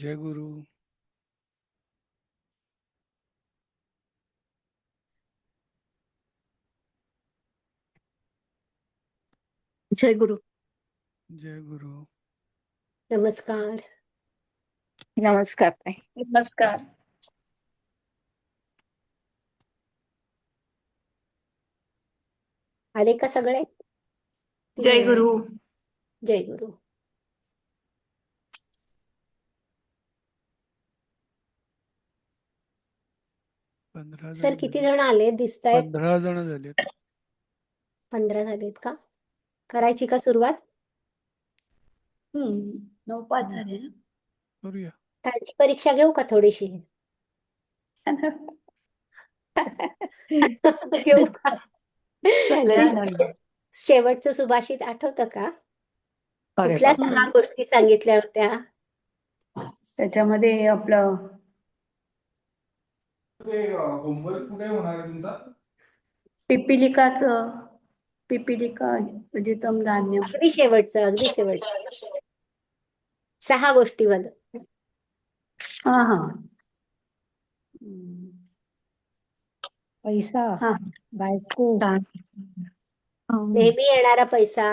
जय गुरु. जय गुरु. जय गुरु. नमस्कार. नमस्कार ताई. नमस्कार. आले का सगळे? जय गुरु. जय गुरु. सर किती जण आले दिसतायत? 15 जण झालेत. 15 झालेत का? करायची का सुरुवात? 9-5 झाले ना. करूया. कालची परीक्षा घेऊ का थोडीशी? घेऊ का? शेवटचं सुभाषित आठवतं का? अरे कुठल्या बापरे. 6 गोष्टी सांगितल्या होत्या? त्याच्यामध्ये आपलं होमवर्क कुठे होणार आहे तुमचा? पिपीलिका उदितम धान्य. अगदी शेवटचं 6 गोष्टीमध्ये. हा. पैसा, हा. बायको, नेहमी येणारा पैसा,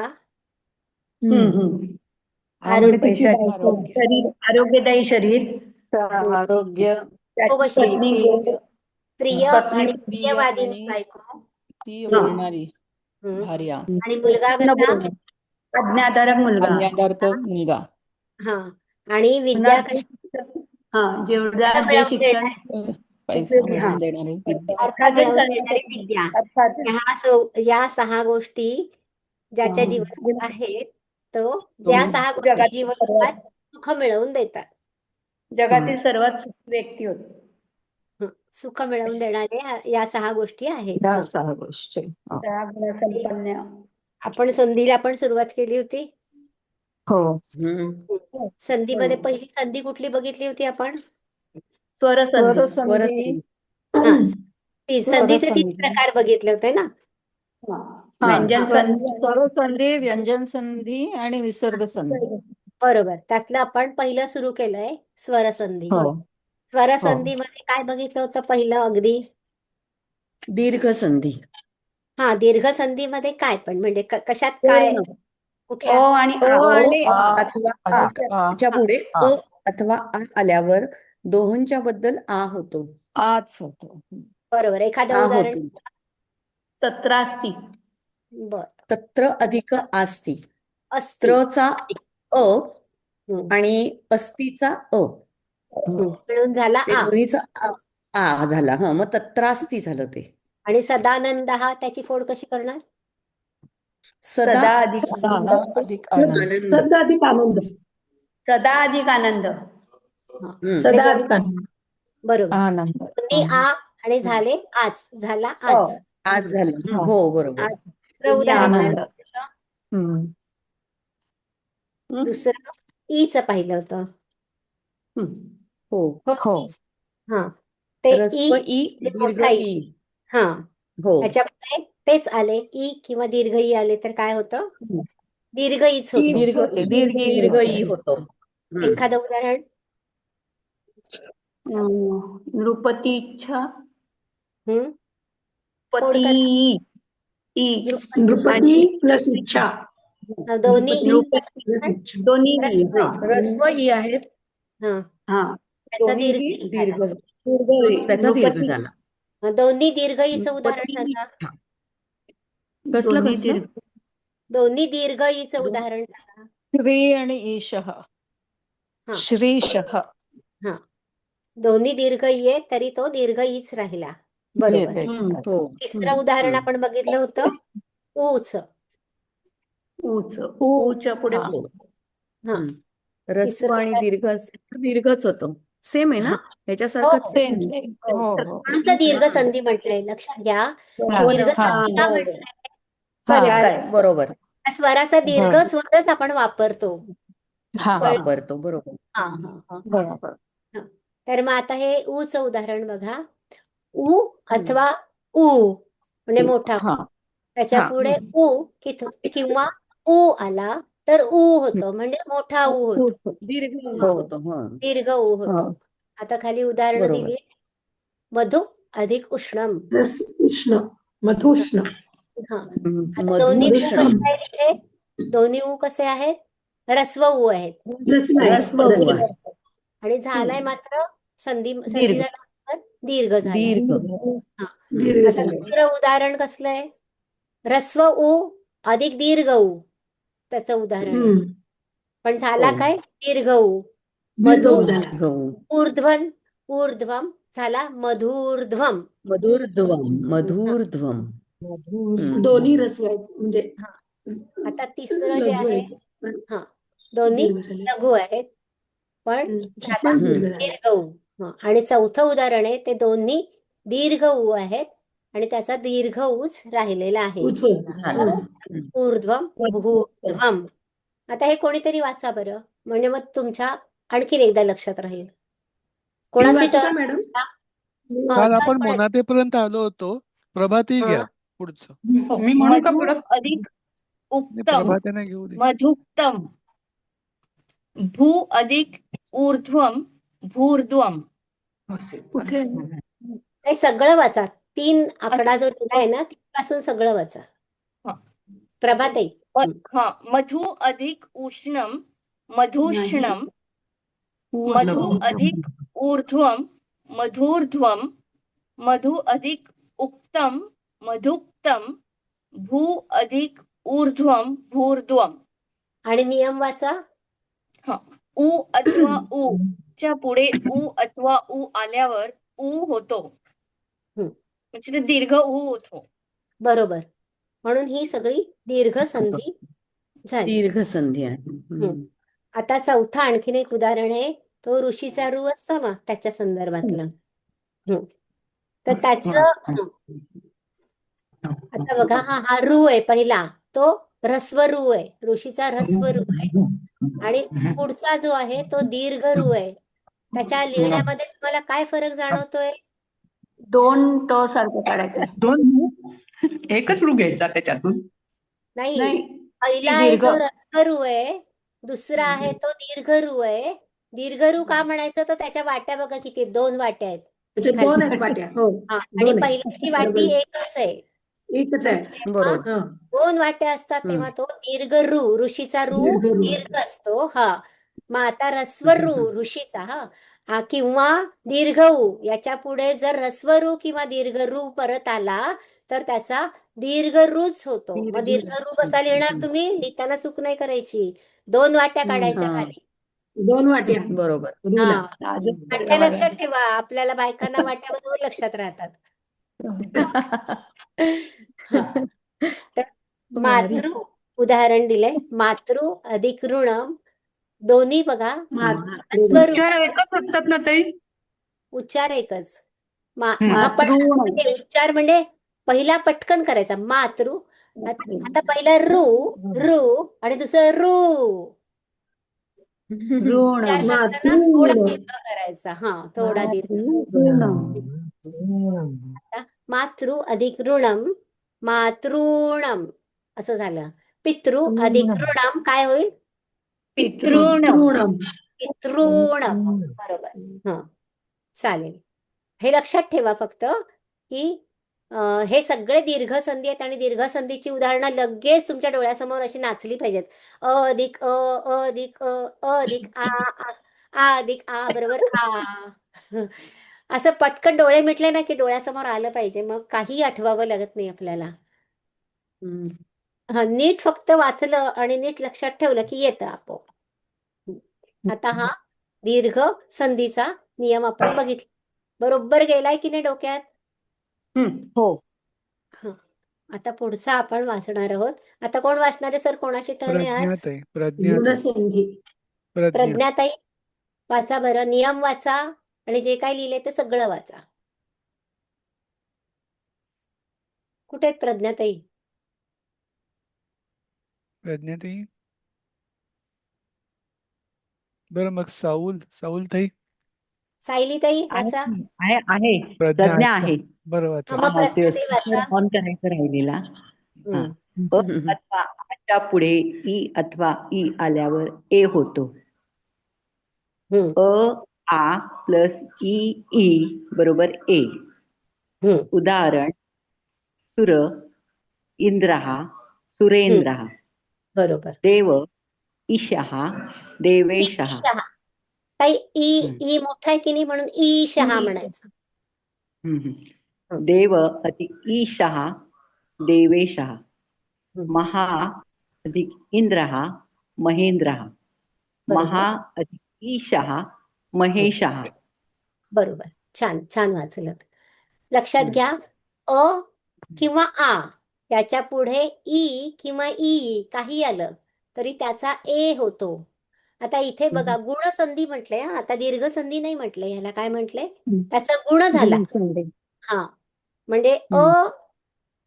आवडतीची पैसा, बायको, शरीर, आरोग्यदायी शरीर, आरोग्य, त्याची पत्नी, प्रिय पत्नी, आणि प्रियवादिनी बायको, ती बोलणारी हम्म. भार्या, आणि मुलगा पुन्हा कसा? बोलणं. आज्ञाधारक मुलगा. आज्ञाधारक मुलगा, हा. आणि विद्या कशी? जेवढा जे मिळवून शिक्षण पैसा उपयोगी, मिळवून देणारी विद्या. अर्थ मिळवून देणारी विद्या. या 6 गोष्टी ज्याच्या जीवनात आहेत तो त्या 6 गोष्टी जीवनात सुख मिळवून देतात. जगातील सर्वात सुखी व्यक्ती होते. सुख मिळवून देणाऱ्या या 6 गोष्टी आहेत. 6 गोष्टी. त्या संपन्न. आपण संधीला पण सुरुवात केली होती. हो. संधीमध्ये पहिली संधी कुठली बघितली होती आपण? स्वरसंधी. संधीचे 3 प्रकार बघितले होते ना. व्यंजन संधी, स्वरसंधी, व्यंजन संधी आणि विसर्ग संधी. बरोबर. त्यातलं आपण पहिलं सुरू केलंय स्वरसंधी. हो. स्वरसंधीमध्ये काय बघितलं होतं पहिलं अगदी? दीर्घ संधी. हा, दीर्घ संधीमध्ये काय पण म्हणजे कशात काय? कुठल्या? ओ आणि आ. अथवा आ च्या पुढे अ अथवा आ आल्यावर दोहोंच्या बद्दल आ होतो. आज होतो. बरोबर. एखादं आ उदाहरण? होतो. तत्रास्ती. बर. तत्र अधिक आस्ती. अस्ति. त्रचा अ हम्म. आणि अस्तीचा अ. मिळून झाला ते आ. दोन्हीचा आ झाला. मग तत्रास्ती झालं ते. आणि सदानंद हा त्याची फोड कशी करणार? सदा अधिक अधिक आनंद. सदा अधिक आनंद. सदा अधिक आनंद. बरोबर. आनंद. दोन्ही आ आणि झाले आज. झाला आज. आज झालं. हो बरोबर. दुसरं उदाहरण आनंद. दुसरं ईच पाहिलं होतं. हो. हा, ते ह्रस्व ई दीर्घ ई. हा, हो. त्याच्यामध्ये तेच आले. ई किंवा दीर्घ ई आले तर काय होतं? दीर्घ ईच होतं. दीर्घ ई होतं. एखादं उदाहरण? नृपती इच्छा. पती नृपती प्लस इच्छा. दोन्ही ह्रस्व ई आहेत. त्याचा दीर्घ ई झाला. त्याचा दीर्घ झाला. दोन्ही दीर्घ ईचं उदाहरण सांगा. कसलं? दोन्ही दीर्घ ईचं उदाहरण सांगा. श्री आणि ईशः. श्रीशः. हा, दोन्ही दीर्घ ई आहे तरी तो दीर्घ ईच राहिला. बरोबर. तिसरं उदाहरण आपण बघितलं होतं ऊच. ऊच्या पुढे ह्रस्व आणि दीर्घ दीर्घच होतं. सेम आहे ना ह्याच्यासारखंच. म्हणून तर दीर्घ संधी म्हटलंय. लक्षात घ्या. दीर्घ संधी का म्हटलंय? बरोबर. स्वराचा दीर्घ स्वरच आपण वापरतो. बरोबर. बरोबर. तर मग आता हे ऊचं उदाहरण बघा. उ अथवा उ म्हणजे मोठा. त्याच्या पुढे उ किंवा उ आला तर ऊ होतो, म्हणजे मोठा ऊ होतो, दीर्घ हो. होतो. दीर्घ ऊ होतो. हो. आता खाली उदाहरणं बरोबर. दिली. मधु अधिक उष्णम. रस उष्ण मधुष्ण हा आता दोन्ही ऊ मधुष्ण कसे आहेत इथे? दोन्ही ऊ कसे आहेत? ह्रस्व ऊ आहेत. रस्व आहे. ह्रस्व ऊ रस्व. आहे. आणि झालाय मात्र संधी दीर्घ. झाल्यानंतर दीर्घ झालाय. दीर्घ हा दीर्घ आता झाले. दुसरं उदाहरण कसलं आहे? ह्रस्व ऊ अधिक दीर्घ ऊ, त्याचं उदाहरण आहे. पण झाला हो. काय? दीर्घ ऊ. दीर्घ मधु ऊ झाला. दीर्घ ऊ. ऊर्ध्वन ऊर्ध्वम झाला मधुर्ध्वम. मधुर्ध्वम. दोन्ही रस्व आहेत म्हणजे आता तिसरं जे लघु आहे, आहेत. पण हा दोन्ही दीर्घ झाले. लघु आहेत पण झाला पण दीर्घ झाले. दीर्घ ऊ. आणि चौथं उदाहरण आहे, ते दोन्ही दीर्घ ऊ आहेत आणि त्याचा दीर्घ ऊच राहिलेला आहे. झाला. ऊर्ध्वम भूर्ध्वम. आता हे कोणीतरी वाचा बरं, म्हणजे मग तुमच्या आणखीन एकदा लक्षात राहील. मी कोणाची वाचू का टर्न? मॅडम? काल आपण मोनातेपर्यंत आलो होतो. प्रभाती घ्या पुढचं. मी म्हणू का मधु पुढं? अधिक नाही, उक्तम प्रभातीने घेऊ दे. मधुक्तम. भू अधिक ऊर्ध्वम भूर्ध्वम. कुठे? हे सगळं वाचा. 3 आकडा जो दिलाय ना, तिथपासून सगळं वाचा. हा. प्रभाताई. हा मधु अधिक उष्णम मधुष्णम. मधु अधिक ऊर्ध्वम मधूर्ध्वम. मधु अधिक उक्तम मधुक्तम. भू अधिक ऊर्ध्वम भूर्ध्वम. आणि नियम वाचा. ऊ अथवा ऊ च्या पुढे ऊ अथवा ऊ आल्यावर ऊ होतो, म्हणजे ते दीर्घ ऊ होतो. बरोबर. म्हणून ही सगळी दीर्घ संधी झाली. दीर्घ संधी आहे. आता चौथा आणखीन एक उदाहरण आहे, तो ऋषीचा रू असतो ना, त्याच्या संदर्भातलं. तर त्याचं आता बघा, हा रू आहे पहिला, तो ह्रस्व रू आहे, ऋषीचा ह्रस्व रू आहे. आणि पुढचा जो आहे तो दीर्घ रू आहे. त्याच्या लिहिण्यामध्ये तुम्हाला काय फरक जाणवतोय? 2 ट सारखं काढायचं. 2 एकच रू घ्यायचा त्याच्यातून. नाही, नाही पहिला आहे दीर्घ. जो ह्रस्व रू आहे, दुसरा आहे तो दीर्घ रू आहे. दीर्घ रू का म्हणायचं, तर त्याच्या वाट्या बघा किती, 2 वाट्या आहेत. त्याचे 2 आहेत वाट्या. हो आणि 2 आहेत. पहिल्याची वाटी एकच आहे. एकच आहे. जेव्हा बरोबर. 2 वाट्या असतात तेव्हा तो दीर्घ रू, ऋषीचा रू दीर्घ रू. दीर्घ असतो. मग आता ह्रस्व रू ऋषीचा किंवा दीर्घ ऊ, याच्या पुढे जर ह्रस्व रू किंवा दीर्घ रू परत आला तर त्याचा दीर्घ रूच होतो. मग दीर्घ रू कसा लिहिणार तुम्ही? लिहिताना चूक नाही करायची. 2 वाट्या काढायच्या हा. खाली. 2 वाट्या. बरोबर. रूला. वाट्या लक्षात ठेवा, आपल्याला बायकांना वाट्या बरोबर लक्षात राहतात. तर मातृ उदाहरण दिलंय, मातृ अधिक ऋणम. दोन्ही बघा ह्रस्व उच्चार एकच असतात ना ताई? उच्चार एकच. आपण म्हणजे उच्चार म्हणजे पहिला पटकन करायचा मातृ. आता पहिला रू रू आणि दुसरं रू. उच्चार करताना थोडा दीर्घ करायचा. थोडा दीर्घ. आता मातृ अधिक ऋणम मातृणम असं झालं. पितृ अधिक ऋणम काय होईल? पितॄणम. पितॄणम. बरोबर. चालेल. हे लक्षात ठेवा फक्त की हे सगळे दीर्घ संधी आहेत आणि दीर्घ संधीची उदाहरणं लगेच तुमच्या डोळ्यासमोर अशी नाचली पाहिजेत. अ अधिक अ अ अधिक अ अ अधिक आ अधिक आ बरोबर आ. असं पटकन डोळे मिटले ना की डोळ्यासमोर आलं पाहिजे, मग काही आठवावं लागत नाही आपल्याला. नीट फक्त वाचलं आणि नीट लक्षात ठेवलं की येतं आपोआप. आता हा दीर्घ संधीचा नियम आपण बघितला. बरोबर गेलाय की नाही डोक्यात? हो. आता पुढचा आपण वाचणार आहोत. आता कोण वाचणार आहे सर? कोणाची टर्न आहे आज? प्रज्ञाताई. प्रज्ञाताई. ऋणसंधी. प्रज्ञा. प्रज्ञाताई वाचा बरं. नियम वाचा आणि जे काय लिहिले ते सगळं वाचा. कुठे आहेत प्रज्ञाताई? प्रज्ञाताई. बरं मग साऊल ताई. सायलीताई वाचा. आहे प्रज्ञा आहे. बरं वाचा. मग प्रज्ञाताई वाचा. ऑन करायचं राहिलेला. अ अथवा च्या पुढे ई अथवा ई आल्यावर ए होतो. आ प्लस ई बरोबर ए. उदाहरण सुर इंद्रः सुरेंद्रः. बरोबर. देव ईशः देवेशः. ईशः. काही ई मोठा आहे की नाही म्हणून ईशः म्हणायचं. देव अधिक ईशः देवेशः. महा अधिक इंद्रः महेंद्रः. महा अधिक ईशः महेशः. बरोबर. छान छान वाचलं. लक्षात घ्या, अ किंवा आ याच्या पुढे ई किंवा ई काही आलं तरी त्याचा ए होतो. आता इथे बघा गुणसंधी म्हटलंय. आता दीर्घ संधी नाही म्हटलंय. ह्याला काय म्हटलंय? त्याचा गुण झाला. हा, म्हणजे अ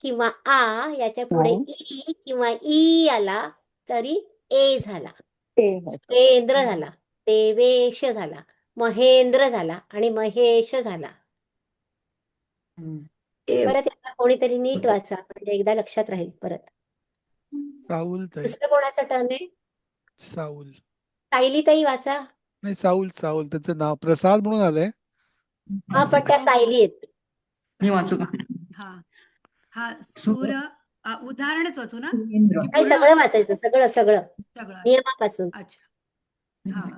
किंवा आ याच्या पुढे ई किंवा ई आला तरी ए झाला. सुरेंद्र झाला, देवेश झाला, महेंद्र झाला आणि महेश झाला. परत एकदा कोणीतरी नीट वाचा म्हणजे एकदा लक्षात राहील परत. साऊल ताई. दुसरं कोणाचं टर्न आहे? साऊल. सायलीताई वाचा. नाही, साऊल त्याचं नाव प्रसाद म्हणून आलंय. हा, पण त्या सायली आहेत. मी वाचू का? हा सूर उदाहरणच वाचू ना? नाही, सगळं वाचायचं. सगळं सगळं. नियमापासून. अच्छा. हा.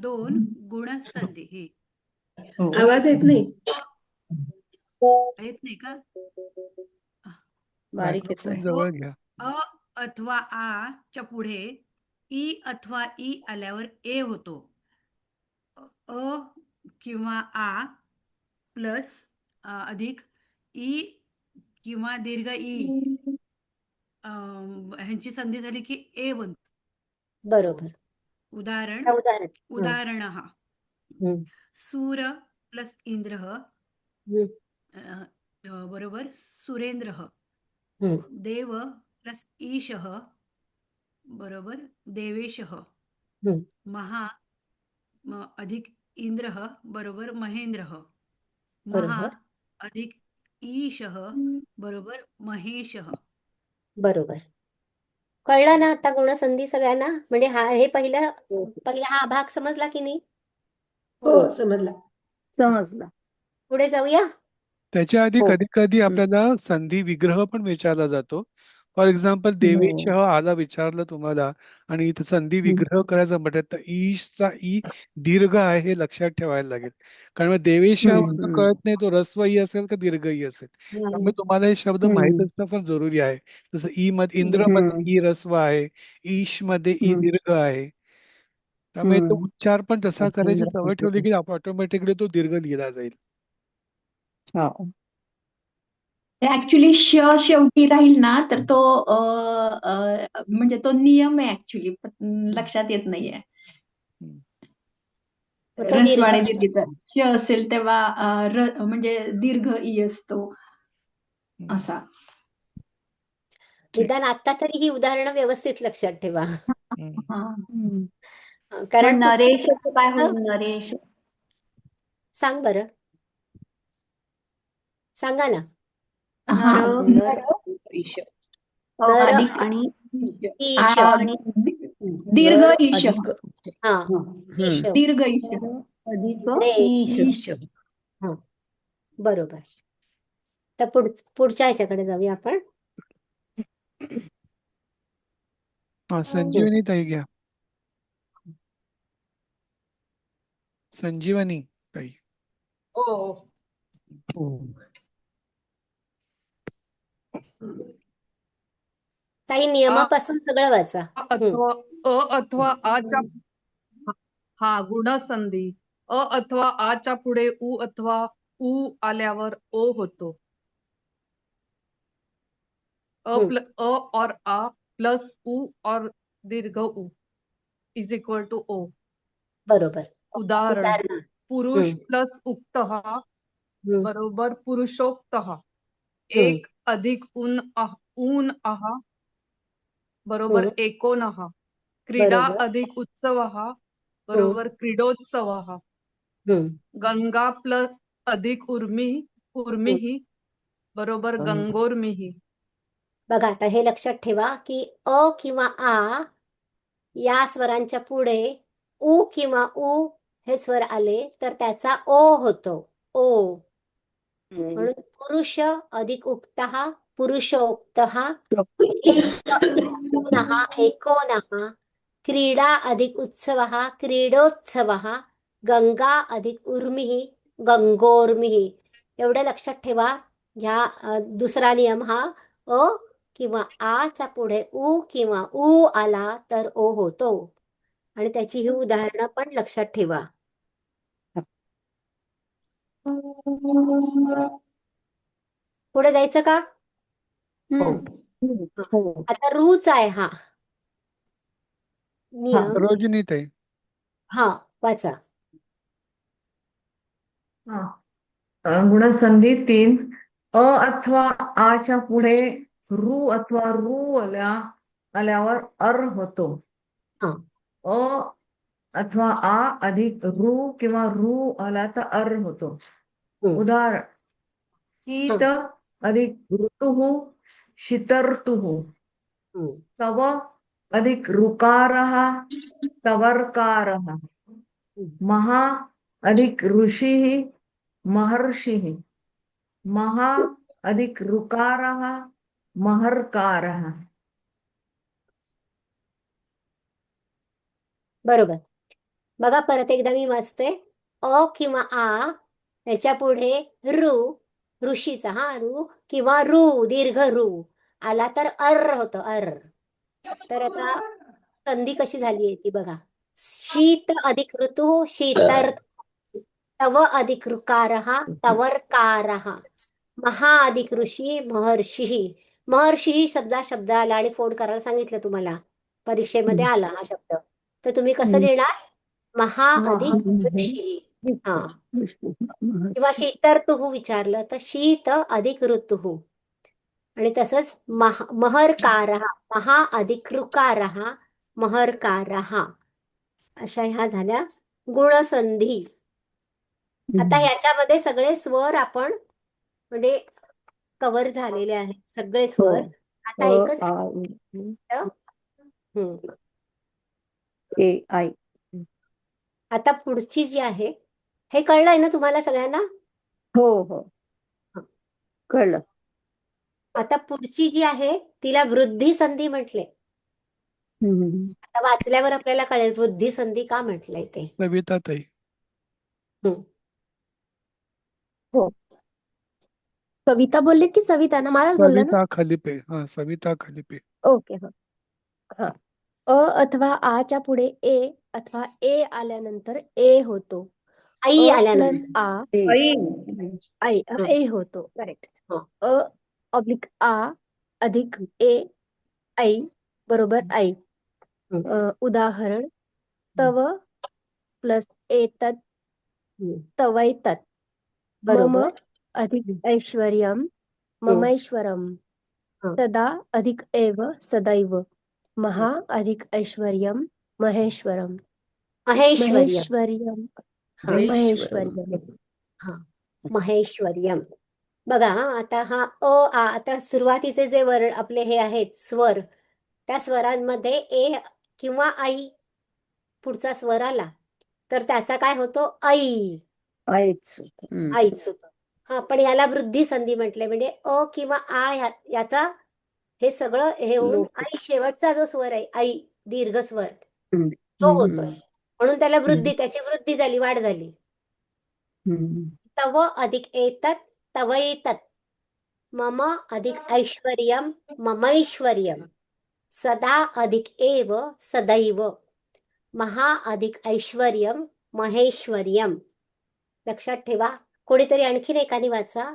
2 गुणसंधी हे आवाज येत नाही. येत नाही का? बारीक मायक्रोफोन येतोय. जवळ घ्या. अ अथवा आ च्या पुढे ई अथवा ई आल्यावर ए होतो. अ किंवा आ प्लस अधिक ई किंवा दीर्घ ई ह्यांची संधी झाली की ए बनतो. बरोबर. उदाहरण उदाहरण. उदाहरणः सूर प्लस इंद्रः बरोबर सुरेंद्रः. देव प्लस ईशः बरोबर देवेशः. महा अधिक इंद्रः बरोबर महेंद्रः. महा अधिक ईशः बरोबर महेशः. बरोबर. कळलं ना आता गुणसंधी सगळ्यांना? म्हणजे हे पहिला हा भाग समजला की नाही? हो, समजला. समजला. पुढे जाऊया. त्याच्या आधी हो. कधी कधी आपल्याला संधी विग्रह पण विचारला जातो. फॉर एक्झाम्पल देवेशः आला विचारलं तुम्हाला आणि इथं संधी विग्रह करायचं म्हटलं तर ईशचा ई दीर्घ आहे हे लक्षात ठेवायला लागेल. कारण मग देवेशः कळत नाही तो ऱ्हस्व ई असेल का दीर्घ ई असेल. त्यामुळे तुम्हाला हे शब्द माहित असणं पण जरुरी आहे. जसं ई मध्ये इंद्र मध्ये ई ऱ्हस्व आहे, ईश मध्ये ई दीर्घ आहे. त्यामुळे तो उच्चार पण तसा करायची सवय ठेवली की ऑटोमॅटिकली तो दीर्घ लिहिला जाईल. ऍक्च्युली शेवटी राहील ना तर तो म्हणजे तो नियम आहे ऍक्च्युली, लक्षात येत नाहीये. ऱ्हस्व आणि दीर्घ श असेल तेव्हा म्हणजे दीर्घ ई असतो असा. निदान आता तरी ही उदाहरणं व्यवस्थित लक्षात ठेवा. पण कारण नरेश काय होईल? नरेश सांग बरं, सांगा ना. ईश. नर अधिक आणि ईश. दीर्घ नर ईश. अधिक. हा, ईश. दीर्घ ईश. अधिक ईश. बरोबर. तर पुढच्या ह्याच्याकडे जाऊया आपण. संजीवनी ताई घ्या. संजीवनी ताई. काही नियमापासून सगळं वाचा. अथवा आच्या हा गुणसंधी. अथवा आच्या पुढे उ अथवा उ आल्यावर ओ होतो. अ और आ प्लस उ और दीर्घ उ इज इक्वल टू ओ. बरोबर. उदाहरण पुरुष प्लस उक्तः बरोबर पुरुषोक्तः. एक अधिक ऊन आहा बरोबर एकोनः. क्रीडा अधिक उत्सवः बरोबर क्रीडोत्सवः. गंगा प्लस अधिक उर्मिः बरोबर गंगोर्मिः. बघा आता हे लक्षात ठेवा की अ किंवा आ या स्वरांच्या पुढे उ किंवा उ हे स्वर आले तर त्याचा ओ होतो. ओ. म्हणून पुरुष अधिक उक्तः पुरुषोक्तः एकोनः एकोनः क्रीडा अधिक उत्सवः क्रीडोत्सवः गंगा अधिक उर्मिः गंगोर्मिः. एवढं लक्षात ठेवा. ह्या दुसरा नियम हा अ किंवा आच्या पुढे उ किंवा उ आला तर ओ होतो आणि त्याची ही उदाहरणं पण लक्षात ठेवा. पुढे जायचं का? हो. आता रूच आहे हा नियम. रोजनीताई हा वाचा. गुणसंधी 3 अ अथवा आच्या पुढे रू अथवा रू आल्यावर अर होतो. हा. अ अथवा आ अधिक रू किंवा रू आला तर अर होतो. उदाहरण शीत अधिक ऋतुः शीतर्तुः. तव अधिक ऋकारः तवर्कारः. महा अधिक ऋषिः महर्षिः. महा अधिक ऋकारः महर्कारः. बरोबर. बघा परत एकदा मी वाचते. अ किंवा आ याच्या पुढे रू ऋषीचा हा रू किंवा रू दीर्घ रू आला तर अर होतं अर. तर आता संधी कशी झाली आहे ती बघा. शीत अधिक ऋतू शीतर. तव अधिक ऋकारः तवर्कारः. महा अधिक ऋषी महर्षी. महर्षी शब्द आला आणि फोड करायला सांगितलं तुम्हाला परीक्षेमध्ये आला हा शब्द तर तुम्ही कसं लिहिणार? महा अधिक ऋषी. हा. किंवा शीतर्तुः विचारलं तर शीत अधिक ऋतुः. आणि तसंच महर्कारः महा अधिक ऋकारः महर्कारः. अशा ह्या झाल्या गुणसंधी. आता ह्याच्यामध्ये सगळे स्वर आपण म्हणजे कव्हर झालेले आहेत सगळे स्वर. आता एकच ए आय. आता पुढची जी आहे हे कळलंय ना तुम्हाला सगळ्यांना? हो हो कळलं. आता पुढची जी आहे तिला वृद्धी संधी म्हटले. आता वाचल्यावर आपल्याला कळेल वृद्धी संधी का म्हटलंय ते. सविताताई हो. कविता बोललीत की सविता ना? मलाच बोलला ना? सविता खलिपे. हा सविता खलिपे. ओके. हा हा. अ अथवा आच्या पुढे ए अथवा ए आल्यानंतर ए होतो. आई अ आल्यानंतर प्लस आ आई ए होतो. करेक्ट. अ ऑब्लिक आ अधिक ए आई बरोबर आई. उदाहरण तव प्लस एतत् तवैतत्. मम बरोबर. अधिक ऐश्वर्यम ममैश्वरम. सदा अधिक एव सदैव. महा अधिक ऐश्वर्यम महेश्वरम. महेश्वर्यम. महेश्वर्यम. हा महेश्वर्यम. बघा आता हा आता सुरुवातीचे जे वर आपले हे आहेत स्वर त्या स्वरांमध्ये ए किंवा आई पुढचा स्वर आला तर त्याचा काय होतो? आई. आईच. आईच होतो. हा पण याला वृद्धी संधी म्हटले म्हणजे अ किंवा आ याचा हे सगळं हे होऊन आई शेवटचा जो स्वर आहे आई दीर्घ स्वर तो होतोय म्हणून त्याला वृद्धी त्याची वृद्धी झाली वाढ झाली. तव अधिक एतत् तवैतत्. मम अधिक ऐश्वर्यम ममैश्वर्यम. सदा अधिक एव सदैव. महा अधिक ऐश्वर्यम महेश्वर्यम. लक्षात ठेवा. कोणीतरी आणखीन एकाने वाचा.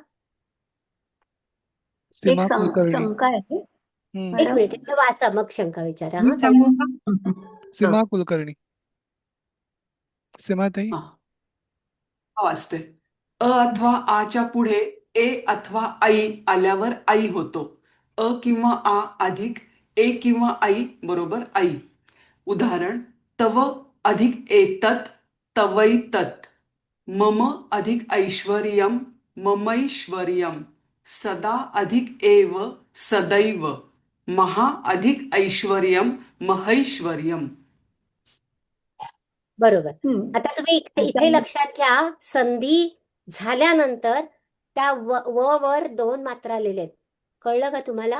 सीमा कुलकर्णी. शंका आहे एक मिनिट इकडे वाचा मग शंका विचारा. मी हा सांगू का? सीमा कुलकर्णी. सीमाताई वाचते. अ अथवा आच्या पुढे ए अथवा आई आल्यावर आई होतो. अ किंवा आ अधिक ए किंवा आई बरोबर आई. उदाहरण तव अधिक एतत् तवैतत्. मम अधिक ऐश्वर्यम ममैश्वर्यम. सदा अधिक एव सदैव, महा अधिक ऐश्वर्यम महैश्वर्यम. बरोबर. हम्म. आता तुम्ही इथे लक्षात घ्या, संधी झाल्यानंतर त्या व वर 2 मात्रा लिहिलेत. कळलं का तुम्हाला?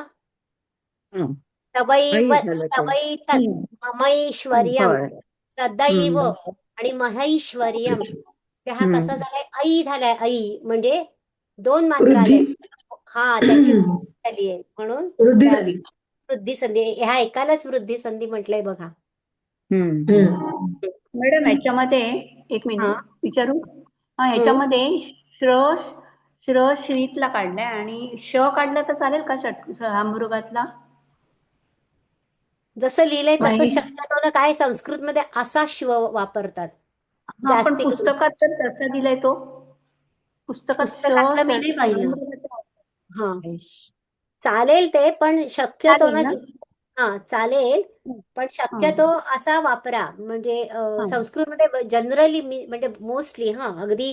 हं. तवैव, आई झालं ते. तवैतत्, हं. ममैश्वर्यम, बरं. सदैव हं. आणि महैश्वर्यम. तर हा कसा हं. झालाय? ऐ झालाय. ऐ म्हणजे 2 मात्रा वृद्धी आल्या. हा, त्याची वृद्धी झाली आहे म्हणून वृद्धी त्या झाली. वृद्धी संधी. ह्या एकालाच वृद्धी संधी म्हटलंय बघा. हं. हम्म. मॅडम ह्याच्यामध्ये एक हा. मिनिट विचारू. ह्याच्यामध्ये श्र श्रीतला काढलाय आणि श काढला तर चालेल का hamburgerतला? जसं लिहिलंय तसं महेश. शक्यतो काय संस्कृत मध्ये असा शिव वापरतात हा, पण जास्ती करून. पुस्तकात तर तसा दिलाय तो. पुस्तकात पुस्तकातलं मी नाही पाहिलं. hamburger. हा, चालेल ते, पण शक्यतो चालेल ना ना? हा चालेल, पण शक्यतो असा वापरा. म्हणजे संस्कृतमध्ये जनरली म्हणजे मोस्टली, हा अगदी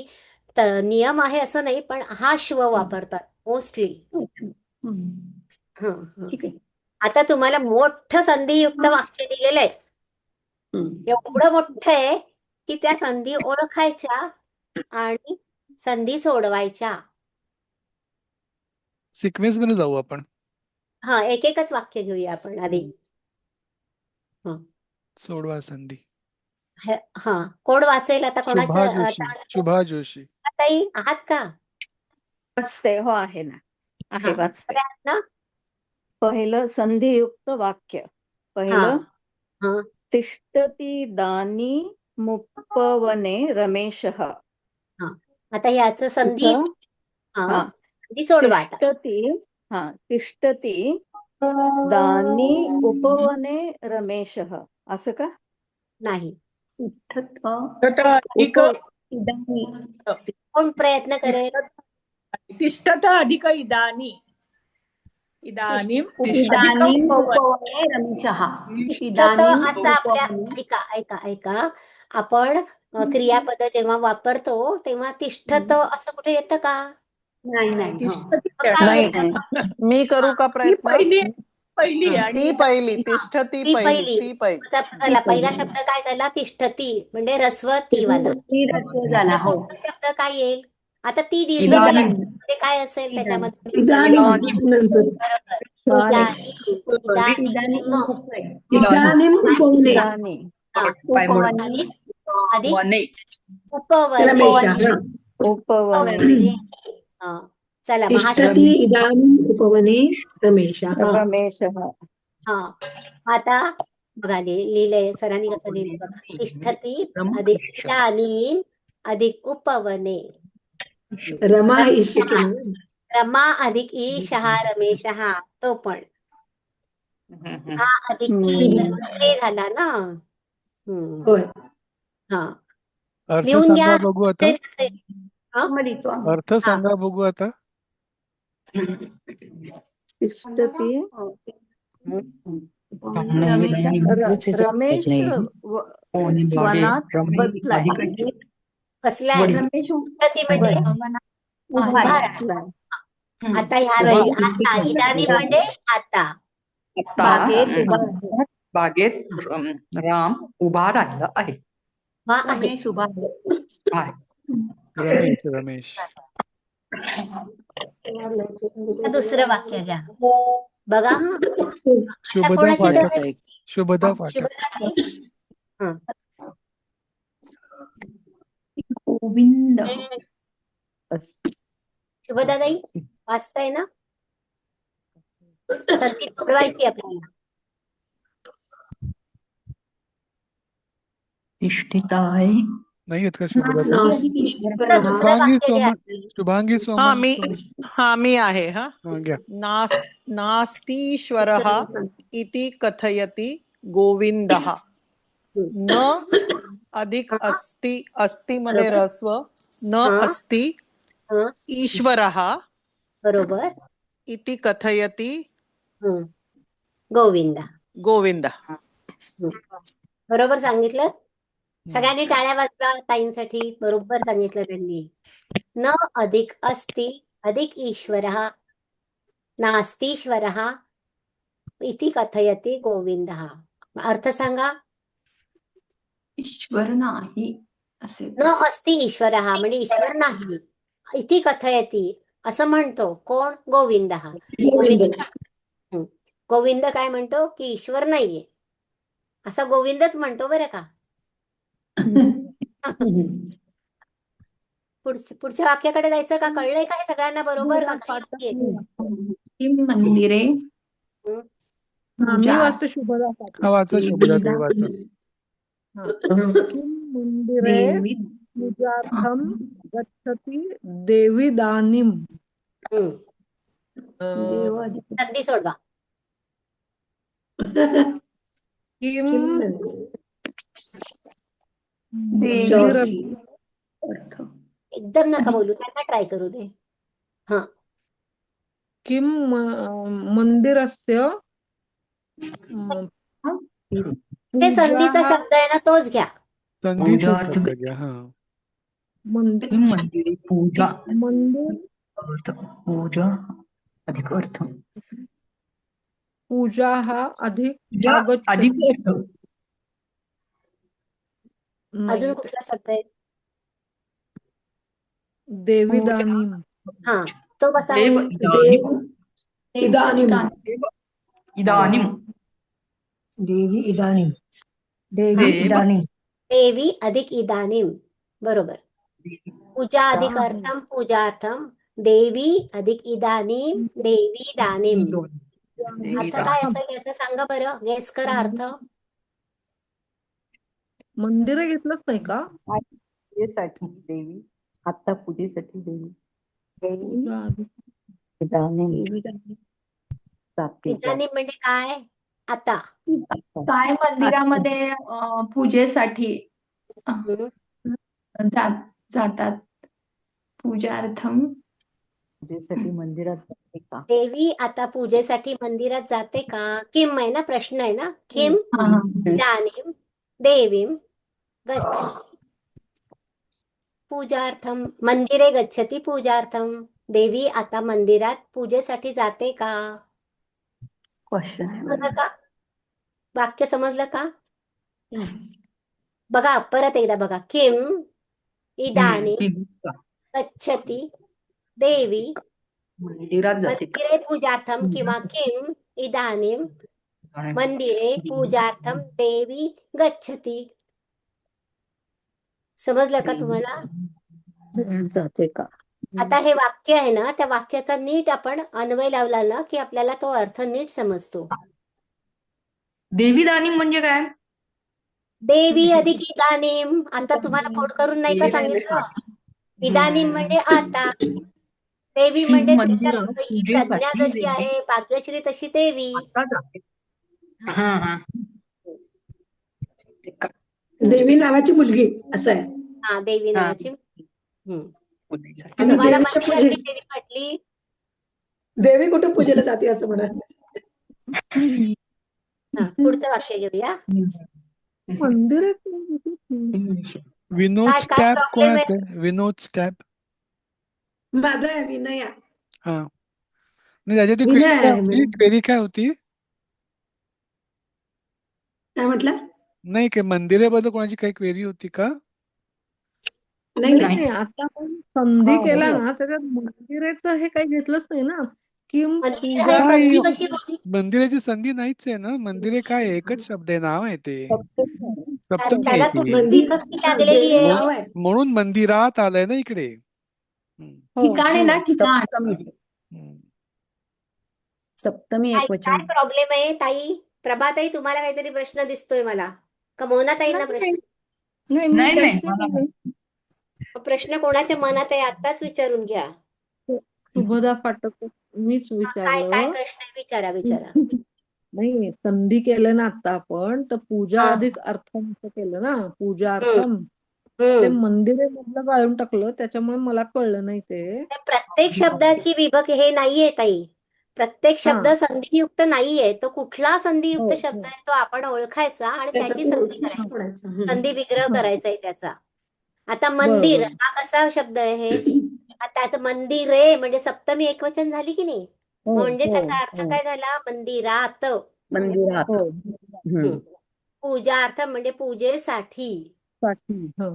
नियम आहे असं नाही, पण हा शिव वापरतात मोस्टली. ठीक आहे. आता तुम्हाला मोठं संधियुक्त वाक्य दिलेलं आहे. एवढं मोठं आहे की त्या संधी ओळखायच्या आणि संधी सोडवायच्या. सिक्वेन्स मध्ये जाऊ आपण. हा, एक-एकच वाक्य घेऊया आपण आधी. सोडवा संधी. हा, कोण वाचेल आता? शुभा कोणाचं? जोशी. शुभा जोशी. ताई आहात का? वाचते. हो, आहे ना, आहे, हा, वाचते. बरे आहात ना? पहिलं संधियुक्त वाक्य. हा पहिलं, हा तिष्ठती दानी मुप्पवने रमेशः. हा. आता ह्याचं संधी इथं हा, संधी सोडवा आता. तिष्ठती दानी उपवने रमेशः, असं का? नाही. अधिक कोण प्रयत्न करेल? तिष्ठत अधिक इदानी. इदानीं तिष्ठत उपवने रमेशः. तिष्ठत असं आपल्या, ऐका, आपण क्रियापद जेव्हा वापरतो तेव्हा तिष्ठत असं कुठे येतं का? नाही. मग काय येतं? मी करू का प्रयत्न? पहिली ती पहिली, तिष्ठती ती पहिली, पहिली. ती पहिली. चला, पहिला शब्द काय झाला? तिष्ठती म्हणजे रस्व ती वाला. झाला. हो. पुढचा शब्द काय येईल? आता ती दीर्घ मध्ये काय असेल त्याच्यामध्ये? इदानीं नंतर बरोबर. इदानीं उपवने. अधिक उपवने. रमेशः. उपवने. हा. चला, तिष्ठति इदानीं उपवने रमेशः. रमेशः. हा, आता बघा लिहिलंय सरांनी, कसं लिहिलंय बघा. तिष्ठती अधिक इदानीं अधिक उपवने. रमा इष्यते ना? रमा अधिक ईशः रमेशः, तो पण हा अधिक ई ते झाला ना. होय. हा, अर्थ लिहून घ्या. सांगा बघू आता. अर्थ सांगा बघू आता. तिष्ठती रमेश वनात बसलाय. कसलाय? म्हणजे उभा राहा. आता ह्यावेळी आता, इदानीं म्हणजे आता. बागेत राम उभा राहिला आहे. रमेश उभा आहे. रमेश. दुसरं वाक्य घ्या बघा. शुभदा फाटक. शुभदा फाटक. गोविंद. शुभदा ताई वाचताय ना? संधी सोडवायची आपल्याला. तिष्ठिताय नाही येत का शुभदा? शुभांगी सोमन. मी आहे. घ्या. नास्तीश्वरः इति कथयति गोविंदः. न अधिक अस्ति, अस्ति मध्ये रस्व, न अस्ति ईश्वरः बरोबर इति कथयति गोविंद. गोविंद. बरोबर सांगितलं. सगळ्यांनी टाळ्या वाजवा ताईंसाठी. बरोबर सांगितलं त्यांनी. न अधिक अस्ति अधिक ईश्वरः नास्तीश्वरः इति कथयति गोविंदः. अर्थ सांगा. ईश्वर नाही असे न अस्ति ईश्वरः म्हणजे ईश्वर नाही. इति कथयति असं म्हणतो कोण? गोविंदः. गोविंद गोविंद काय म्हणतो की ईश्वर नाहीये असं गोविंदच म्हणतो बरं का. पुढच्या वाक्याकडे जायचं का? कळलंय का हे सगळ्यांना बरोबर का? काही बाकी आहे? किम मंदिरे मी वाचते शुभदा हा वाचा शुभदा ताई वाचा. किं मंदिरे पूजार्थं गच्छति देवीदानीं. संधी सोडवा. किं एकदम नका बोलू, त्यांना ट्राय करू दे. हा. किं मंदिरस्य ते संधीचा शब्द आहे ना तोच घ्या. संधीचा शब्द घ्या. हा. मंदिरे पूजा मंदिर पूजा अधिक अर्थ. पूजा हा अधिक अधिक अर्थ. अजून कुठला शब्द आहे? देवीदानीं. हा तो कसा आहे? इदानीं इदानीं देवी इदानीं देवी अधिक इदानीं. बरोबर. पूजा अधिक अर्थम पूजार्थम. देवी अधिक इदानीं देवी दानीं. अर्थ काय असेल याचं सांगा बरं. गेस करा अर्थ. मंदिर घेतलंच नाही का? पूजेसाठी देवी, आता पूजेसाठी देवी. पूजा अधिक इदानीं म्हणजे काय? आता. काय मंदिरामध्ये पूजेसाठी जातात पूजार्थम. पूजेसाठी मंदिरात जाते का? देवी आता पूजेसाठी मंदिरात जाते का? किम आहे ना, प्रश्न आहे ना. किम इदानीं देवीं गच्छति पूजार्थम. मंदिरे गच्छति पूजार्थम. देवी आता मंदिरात पूजेसाठी जाते का? क्वेश्चन समजलं का? वाक्य समजलं का? बघा परत एकदा बघा. किम इदानीं गच्छति देवी मंदिरात जाते का? मंदिरे पूजार्थम किंवा किम इदानीं मंदिरे पूजार्थम देवी गच्छति. समजलं का तुम्हाला? जाते का? आता हे वाक्य आहे ना, त्या वाक्याचा नीट आपण अन्वय लावला ना की आपल्याला तो अर्थ नीट समजतो. देवीदानीं म्हणजे काय? देवी अधिक इदानीं. आता तुम्हाला कोड करून नाही का सांगितलं? इदानीं म्हणजे आता. देवी म्हणजे मंदिर ही प्रज्ञा जशी आहे, भाग्यश्री तशी देवी. देवी नावाची मुलगी असं आहे. हा देवी नावाची. आणि तुम्हाला देवीच्या मंदिरातली पूजे- देवी म्हटली. देवी कुठे पूजेला जाते असं म्हणा. पुढचं वाक्य घेऊया. मंदिर विनोद काय स्टॅप problem कोणाचं आहे? विनोद स्टॅप. माझा आहे विनया. हा. नाही त्याच्यात विनय आहे क्वेरी मॅडम. काय होती? काय म्हटलं? नाही काय मंदिराबद्दल कोणाची काही क्वेरी होती का? नाही नाही आता आपण संधी केला ना त्याच्यात मंदिरेचं हे काही घेतलंच नाही ना. किम मंदिर पूजा आहे, संधी नाही. कशी होती? मंदिराची संधी नाहीच आहे ना. मंदिरे काय एकच शब्द आहे, नाव आहे ते. सप्तमी त्याला आहे कुठली ती. विभक्ती लागलेली आहे? नाव आहे. म्हणून मंदिरात आलंय ना इकडे. ठिकाण आहे ना, ठिकाण. सप्तमी काय एकवचन. काय प्रॉब्लेम आहे ताई? प्रभाताई तुम्हाला काहीतरी प्रश्न दिसतोय मला. का मोनाताईंना प्रश्न? नाही मला प्रश्न कोणाच्या मनात आहे आताच विचारून घ्या. शुभदा फाटक मीच काय विचारलं. काय प्रश्न आहे? विचारा विचारा. नाही संधी केलं ना आता आपण तर पूजा हा. अधिक अर्थम असं केलं ना. पूजा अर्थम ते मंदिरे मधलं गाळून टाकलं त्याच्यामुळे मला कळलं नाही ते. त्या प्रत्येक शब्दाची विभक्ती हे नाहीये ताई. प्रत्येक शब्द संधियुक्त नाहीये. तो कुठला संधियुक्त शब्द आहे तो आपण ओळखायचा आणि त्याची संधी करायची. संधी विग्रह करायचा आहे त्याचा. आता मंदिर हा कसा शब्द आहे? त्याचं मंदिरे म्हणजे सप्तमी एकवचन झाली की नाही? म्हणजे त्याचा अर्थ काय झाला? मंदिरात. मंदिरात. पूजार्थ म्हणजे पूजेसाठी. हा.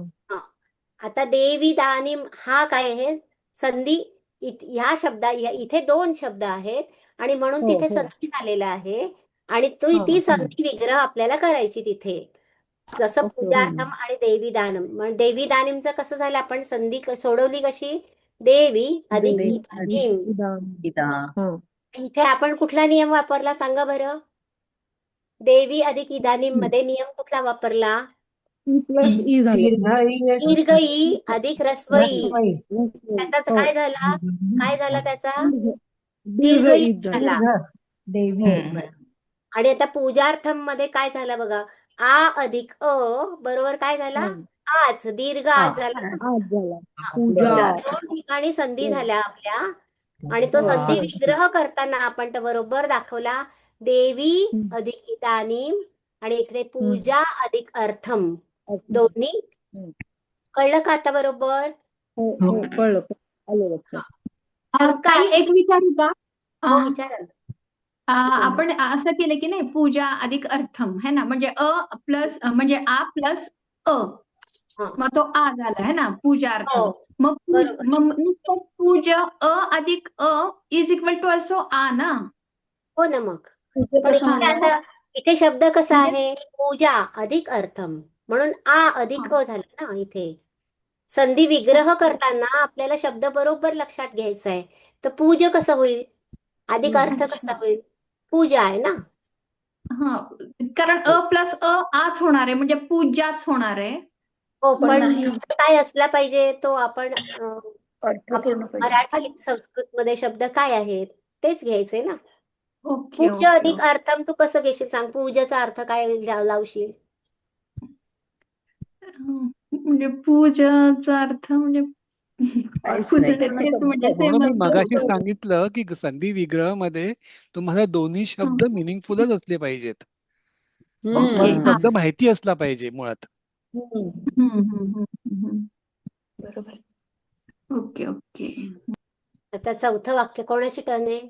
आता देवी दानीम हा काय आहे? संधी. ह्या इथे 2 शब्द आहेत आणि म्हणून तिथे संधी झालेला आहे आणि ती संधी विग्रह आपल्याला करायची तिथे. जसं पूजार्थम आणि देवी दानम. म्हणजे देवी दानीमचं कसं झालं? आपण संधी सोडवली कशी? देवी अधिक इदानीम. इथे आपण कुठला नियम वापरला सांगा बरं? देवी अधिक इदानीम मध्ये नियम कुठला वापरला? दीर्घ ई अधिक ह्रस्व ई. त्याचाच काय झाला? काय झाला त्याचा? दीर्घ ई झाला. आणि आता पूजार्थम मध्ये काय झालं बघा? आ अधिक अ बरोबर काय झाला? आज. दीर्घ आज झाला. हा. 2 ठिकाणी संधी झाल्या आपल्या आणि तो संधी विग्रह करताना आपण तर बरोबर दाखवला. देवी अधिक इदानीम आणि इकडे पूजा अधिक अर्थम. दोन्ही कळलं का आता बरोबर? काही एक विचारू का? हो विचारा. आपण असं केलं की नाही, पूजा अधिक अर्थम है ना, म्हणजे अ प्लस म्हणजे आ प्लस अ, मग तो आ झाला है ना पूजार्थम. मग नुसतं पूजा अ अधिक अ इज इक्वल टू ऑल्सो आ ना. हो ना. मग पण इथे शब्द कसा आहे? पूजा अधिक अर्थम म्हणून आ अधिक अ झाला ना. इथे संधी विग्रह करताना आपल्याला शब्द बरोबर लक्षात घ्यायचा आहे. तर पूज कसं होईल? अधिक अर्थ कसा होईल? पूजा आहे ना. हा, कारण अ प्लस अ आच होणार आहे, म्हणजे पूजाच होणार आहे. हो, पण शब्द काय असला पाहिजे तो आपण मराठी संस्कृत मध्ये शब्द काय आहेत तेच घ्यायचंय ना. पूजा अधिक अर्थम तू कसं घेशील सांग? पूजाचा अर्थ काय लावशील? म्हणजे पूजाचा अर्थ म्हणजे म्हणून मी मगाशी सांगितलं की संधी विग्रह मध्ये तुम्हाला दोन्ही शब्द मिनिंगफुलच असले पाहिजेत. शब्द माहिती असला पाहिजे मुळात. बरोबर. Okay okay. आता 4थं वाक्य कोणाची टर्न आहे?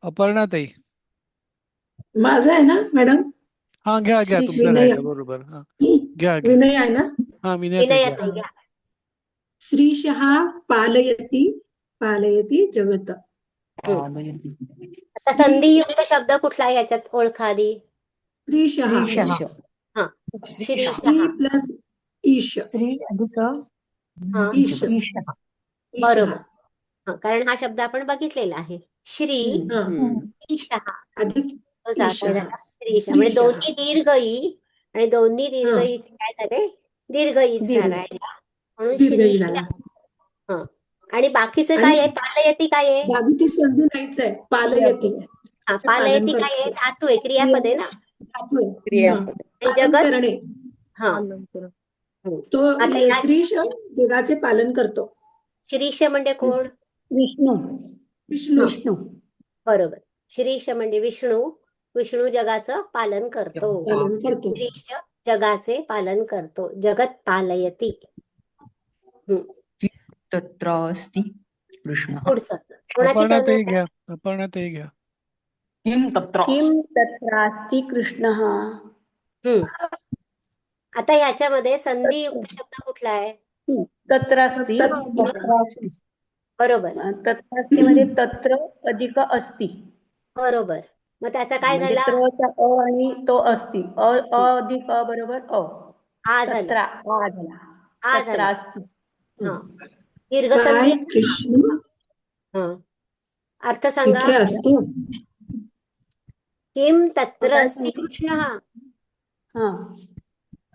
अपर्णाताई. माझं आहे ना मॅडम? हा घ्या तुमचं राहिलं बरोबर. घ्या. विनय आहे ना? हा विनयताई घ्या. श्रीशः पालयती जगत. आता संधियुक्त शब्द कुठला आहे याच्यात ओळखा आधी? श्रीशः. हा, श्री प्लस ईश. श्री अधिक ईश. बरोबर. कारण हा शब्द आपण बघितलेला आहे. श्री ईशः म्हणजे दोन्ही दीर्घ ई आणि दोन्ही दीर्घ ईचे काय झाले? दीर्घ ईच झाला म्हणून श्री. हा, आणि बाकीचं काय आहे? पालयती काय आहे? बाकीची संधी नाहीच आहे. पालयती. हा, पालयती काय आहे? धातू आहे, क्रियापद आहे ना. आणि जगत. हा, तो श्रीश जगाचे पालन करतो. श्रीश म्हणजे कोण? विष्णू. बरोबर. श्रीश म्हणजे विष्णू. विष्णू जगाचं पालन करतो. श्रीश जगाचे पालन करतो. जगत पालयती. तत्र अस्ति कृष्णः. पुढचं कोणाची अपर्णाताई घ्या. अपर्णाताई घ्या. किं तत्रास्ति कृष्णः. आता ह्याच्यामध्ये संधियुक्त शब्द कुठला आहे? तत्रास्ति. बरोबर. तत्रास्ति मध्ये तत्र अधिक अस्ति. बरोबर. मग त्याचा काय झाला? अ आणि तो अस्ति. अ अधिक अ बरोबर अ. आ झाला. आ झाला. हा, दीर्घ संधी. हा, अर्थ सांगा. किम तत्र अस्ति कृष्णः.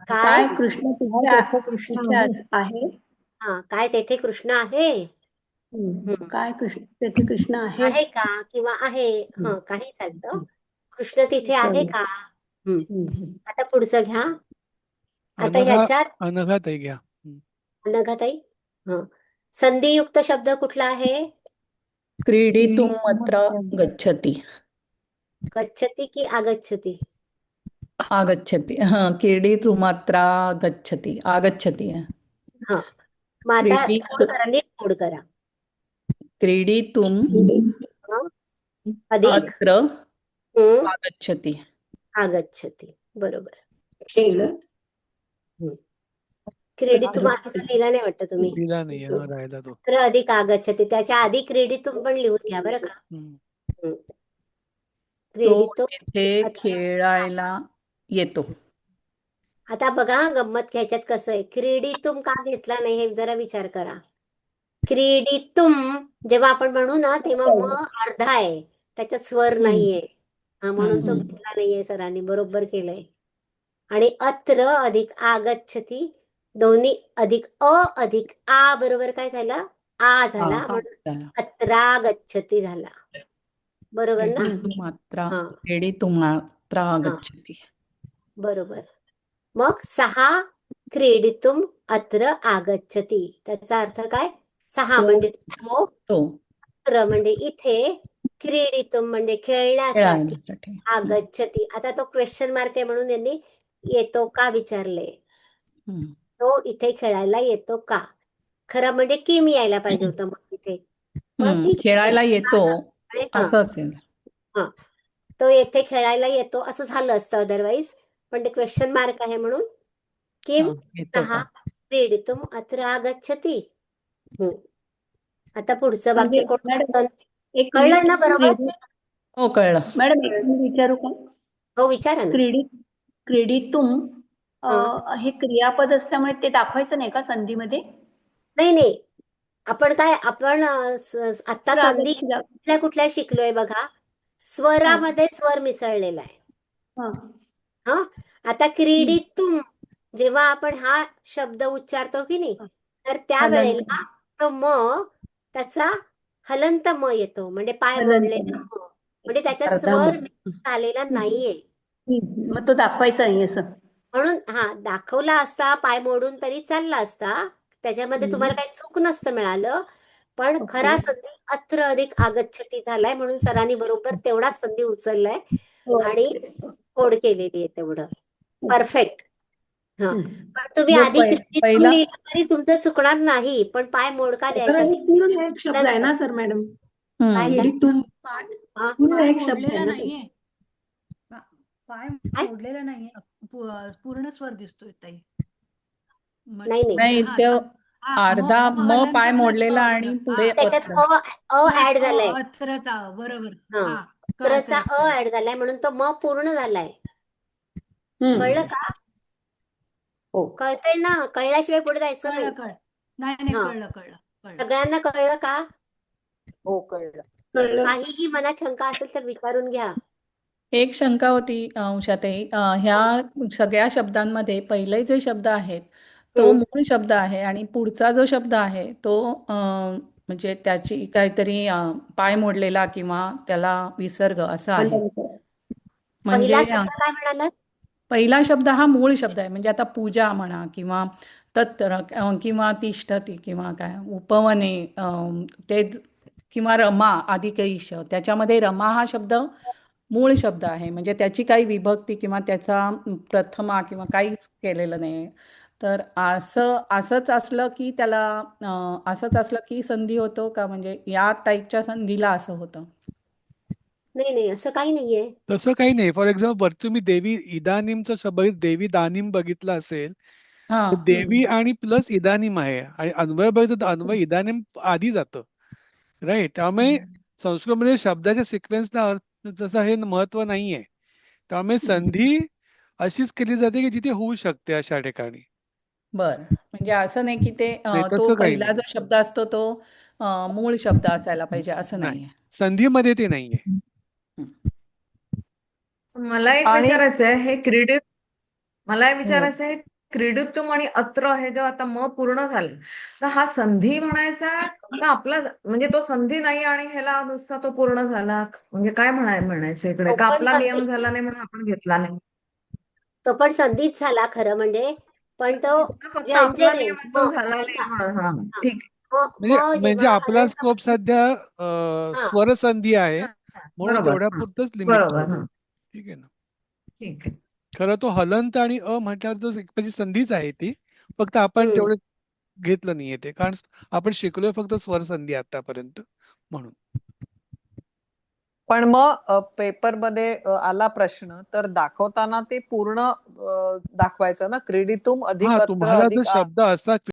काय कृष्ण आहे? हा, काय तेथे कृष्ण आहे? काय कृष्ण तेथे कृष्ण आहे का किंवा आहे? हा, काही चालतं. कृष्ण तिथे आहे का? आता पुढचं घ्या. आता ह्याच्यात अनघाताई घ्या. अनघाताई. हा, संधियुक्त शब्द कुठला आहे? क्रीडितुम् अत्र गच्छति. गच्छति की आगच्छति? आगच्छति. हा, क्रीडितुम् अत्र गच्छति. आगच्छति. हा, मग आता फोड करा. क्रीडितुम् अधिक अत्र हम्म, आगच्छति. आगच्छति. बरोबर. खेळत क्रीडितुम असं लिहिला नाही वाटतं तुम्ही. दिला नाही हा राहिला तो. अत्र अधिक आगच्छति, त्याच्या आधी क्रीडितुम पण लिहून घ्या बरं का. हम्म. तो क्रीडितुम येथे खेळायला येतो. आता बघा गंमत ह्याच्यात कसं आहे, क्रीडितुम का घेतला नाही हे जरा विचार करा. क्रीडितुम जेव्हा आपण म्हणू ना तेव्हा म अर्धा आहे, त्याच्यात स्वर नाहीये. म्हणून तो घेतला नाहीये सरांनी, बरोबर केलंय. आणि अत्र अधिक आगच्छति दोन्ही अधिक अ अधिक आ बरोबर काय झालं, आ झाला, म्हणून अत्रागच्छति झाला. बरोबर ना. क्रीडितुम अत्र आगच्छति. बरोबर. मग 6 क्रीडितुम अत्र आगच्छति, त्याचा अर्थ काय, 6 म्हणजे तो, अत्र म्हणजे इथे, क्रीडितुम म्हणजे खेळण्यासाठी, आगच्छति. आता तो क्वेश्चन मार्क आहे म्हणून यांनी येतो का विचारले. तो इथे खेळायला येतो का, खरं म्हणजे किम यायला पाहिजे होतं मग इथे. पण ठीक आहे, खेळायला येतो असं असेल. तो येथे खेळायला येतो असं झालं असतं अदरवाईज, पण ते क्वेश्चन मार्क आहे म्हणून किम 6 क्रीडितुम अत्र आगच्छति. आता पुढचं वाक्य कोणतं, कळलं ना बरोबर. हो कळलं मॅडम. एक विचारू का? हो विचारा ना. क्रीडितुम हे क्रियापद असल्यामुळे ते दाखवायचं नाही का संधीमध्ये? नाही, आपण आता संधी कुठल्या शिकलोय बघा, स्वरामध्ये स्वर मिसळलेला आहे. आता क्रीडितुम जेव्हा आपण हा शब्द उच्चारतो की नाही, तर त्यावेळेला तो म त्याचा हलंत म येतो, म्हणजे पाय मोडलेला म, म्हणजे त्याचा स्वर झालेला नाहीये. मग तो दाखवायचा नाही असं. म्हणून दाखवला असता पाय मोडून तरी चालला असता, त्याच्यामध्ये तुम्हाला काही चूक नसतं मिळालं. पण खरा संधी अत्र अधिक आगच्छति झालाय, म्हणून सरांनी बरोबर तेवढाच संधी उचललाय आणि कोड केलेली आहे तेवढं परफेक्ट. पण तुम्ही आधी क्रीडितुम लिहिलं तरी तुमचं चुकणार नाही, पण पाय मोडका द्यायचा पूर्ण एक शब्द आहे ना सर मॅडम. क्रीडितुम पूर्ण एक शब्द आहे ना. पाय मोडलेला नाहीये, पूर्ण स्वर दिसतोय ताई. नाही, तो अर्धा म पाय मोडलेला आणि पुढे त्याच्यात अ ऍड झालाय, अत्रचा. बरोबर. अत्रचा अ ऍड झालाय म्हणून तो म पूर्ण झालाय. कळलं का? कळतंय ना, कळल्याशिवाय पुढे जायचं नाही. नाही कळलं. सगळ्यांना कळलं का? हो कळलं. काहीही मनात शंका असेल तर विचारून घ्या. एक शंका होती उषाताई, ह्या सगळ्या शब्दांमध्ये पहिले जे शब्द आहेत तो मूळ शब्द आहे आणि पुढचा जो शब्द आहे तो म्हणजे त्याची काहीतरी पाय मोडलेला किंवा त्याला विसर्ग असा आहे. म्हणजे पहिला शब्द काय म्हणालात? पहिला शब्द हा मूळ शब्द आहे, म्हणजे आता पूजा म्हणा किंवा तत्र किंवा तिष्ठती किंवा काय उपवने ते किंवा रमा अधिकैष, त्याच्यामध्ये रमा हा शब्द मूळ शब्द आहे, म्हणजे त्याची काही विभक्ती किंवा त्याचा प्रथमा किंवा काहीच केलेलं नाही. तर असंच असलं की त्याला असंच असलं की संधी होतो का, म्हणजे या टाईपच्या संधीला असं होतं? नाही असं काही नाहीये. तसं काही नाही. फॉर एक्झाम्पल तुम्ही देवी इदानीमचा शब्द देवी दानीम बघितला असेल, देवी आणि प्लस इदानीम आहे आणि अन्वय बघितलं तर अन्वय इदानीम आधी जातं, राईट. त्यामुळे संस्कृतमध्ये शब्दाच्या सिक्वेन्सला तसं हे महत्व नाहीये. त्यामुळे संधी अशीच केली जाते की जिथे होऊ शकते अशा ठिकाणी. बरं, म्हणजे असं नाही की ते तो तसं काही पहिला नाही. जो शब्द असतो तो मूळ शब्द असायला पाहिजे असं नाहीये. संधीमध्ये ते नाहीये. मला एक विचारायचं आहे, क्रीडितुम आणि अत्र हे जेव्हा आता म पूर्ण झालं तर हा संधी म्हणायचा का आपला, म्हणजे तो संधी नाही आणि ह्याला नुसता तो पूर्ण झाला, म्हणजे काय म्हणायचं इकडे, का आपला नियम झाला नाही म्हणून आपण घेतला नाही? तो पण संधीच झाला खरं म्हणजे, पण तो फक्त आपला नियम झाला नाही म्हणून. ठीक आहे. म्हणजे आपला स्कोप सध्या स्वरसंधी आहे म्हणून बरोबर. तेवढ्या पुरतच लिमिट बरोबर. ठेवलं. ठीक आहे ना. ठीक आहे. खरं तो हलंत आणि म्हटल्यावर तो म्हणजे संधीच आहे ती, फक्त आपण तेवढं घेतलं नाहीये ते, कारण आपण शिकलोय फक्त स्वरसंधी आतापर्यंत म्हणून. पण मग पेपरमध्ये आला प्रश्न तर दाखवताना ते पूर्ण दाखवायचं ना, क्रीडितुम अधिक हा, अत्र तुम्हाला जर अधिक आ. शब्द असा